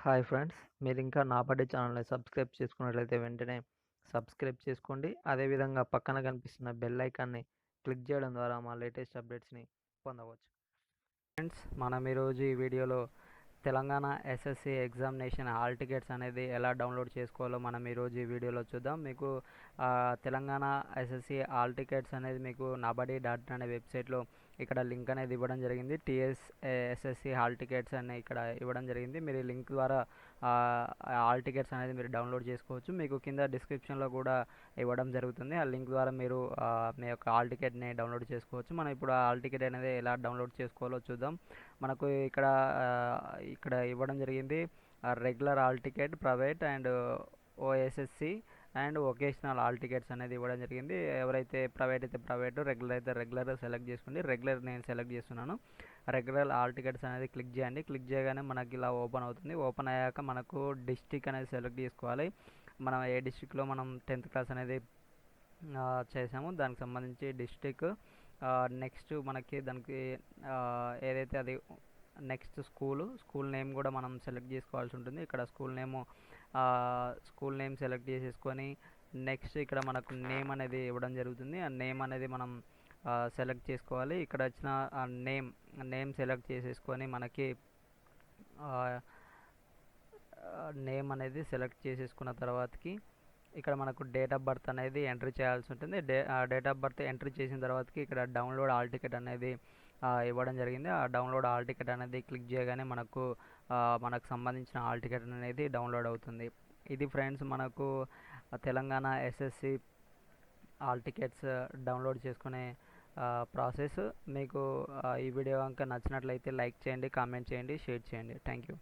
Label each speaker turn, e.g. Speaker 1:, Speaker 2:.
Speaker 1: Hi friends! మీరింకా నా బడ్డీ ఛానల్‌ని సబ్స్క్రైబ్ చేసుకున్నట్లయితే వెంటనే సబ్స్క్రైబ్ చేసుకోండి. అదేవిధంగా పక్కన కనిపిస్తున్న బెల్ ఐకాన్‌ని క్లిక్ చేయడం ద్వారా మా లేటెస్ట్ అప్డేట్స్‌ని పొందవచ్చు. ఫ్రెండ్స్, మనం ఈరోజు ఈ వీడియోలో Telangana SSC examination hall tickets అనేది ఎలా డౌన్లోడ్ చేసుకోవాలో మనం ఈరోజు ఈ వీడియోలో చూద్దాం. మీకు తెలంగాణ ఎస్ఎస్సి హాల్ టికెట్స్ అనేది మీకు nabadi.in అనే వెబ్సైట్లో ఇక్కడ లింక్ అనేది ఇవ్వడం జరిగింది. ఎస్ఎస్సి హాల్ టికెట్స్ అని ఇక్కడ ఇవ్వడం జరిగింది. మీరు ఈ లింక్ ద్వారా హాల్ టికెట్స్ అనేది మీరు డౌన్లోడ్ చేసుకోవచ్చు. మీకు కింద డిస్క్రిప్షన్లో కూడా ఇవ్వడం జరుగుతుంది. ఆ లింక్ ద్వారా మీరు మీ యొక్క హాల్ టికెట్ని డౌన్లోడ్ చేసుకోవచ్చు. మనం ఇప్పుడు ఆ హాల్ టికెట్ అనేది ఎలా డౌన్లోడ్ చేసుకోవాలో చూద్దాం. మనకు ఇక్కడ ఇవ్వడం జరిగింది regular hall ticket, private and OSSC and vocational hall tickets అనేది ఇవ్వడం జరిగింది. ఎవరైతే ప్రైవేట్ అయితే ప్రైవేట్, రెగ్యులర్ అయితే రెగ్యులర్ సెలెక్ట్ చేసుకోండి. రెగ్యులర్ నేను సెలెక్ట్ చేస్తున్నాను. రెగ్యులర్ హాల్ టికెట్స్ అనేది క్లిక్ చేయండి. క్లిక్ చేయగానే మనకి ఇలా ఓపెన్ అవుతుంది. ఓపెన్ అయ్యాక మనకు డిస్టిక్ అనేది సెలెక్ట్ చేసుకోవాలి. మనం ఏ డిస్టిక్లో మనం 10th క్లాస్ అనేది చేసాము దానికి సంబంధించి డిస్టిక్. నెక్స్ట్ మనకి దానికి ఏదైతే అది నెక్స్ట్ స్కూల్ నేమ్ కూడా మనం సెలెక్ట్ చేసుకోవాల్సి ఉంటుంది. ఇక్కడ స్కూల్ నేమ్ సెలెక్ట్ చేసేసుకొని నెక్స్ట్ ఇక్కడ మనకు నేమ్ అనేది ఇవ్వడం జరుగుతుంది. ఆ నేమ్ అనేది మనం సెలెక్ట్ చేసుకోవాలి. ఇక్కడ వచ్చిన నేమ్ సెలెక్ట్ చేసేసుకొని మనకి నేమ్ అనేది సెలెక్ట్ చేసేసుకున్న తర్వాతకి ఇక్కడ మనకు డేట్ ఆఫ్ బర్త్ అనేది ఎంట్రీ చేయాల్సి ఉంటుంది. డేట్ ఆఫ్ బర్త్ ఎంట్రీ చేసిన తర్వాతకి ఇక్కడ డౌన్లోడ్ హాల్ టికెట్ అనేది ఇవ్వడం జరిగింది. ఆ డౌన్లోడ్ హాల్ టికెట్ అనేది క్లిక్ చేయగానే మనకు సంబంధించిన హాల్ టికెట్ అనేది డౌన్లోడ్ అవుతుంది. ఇది ఫ్రెండ్స్ మనకు Telangana SSC hall tickets download చేసుకునే ప్రాసెస్. మీకు ఈ వీడియో కనుక నచ్చినట్లయితే లైక్ చేయండి, కామెంట్ చేయండి, షేర్ చేయండి. Thank you.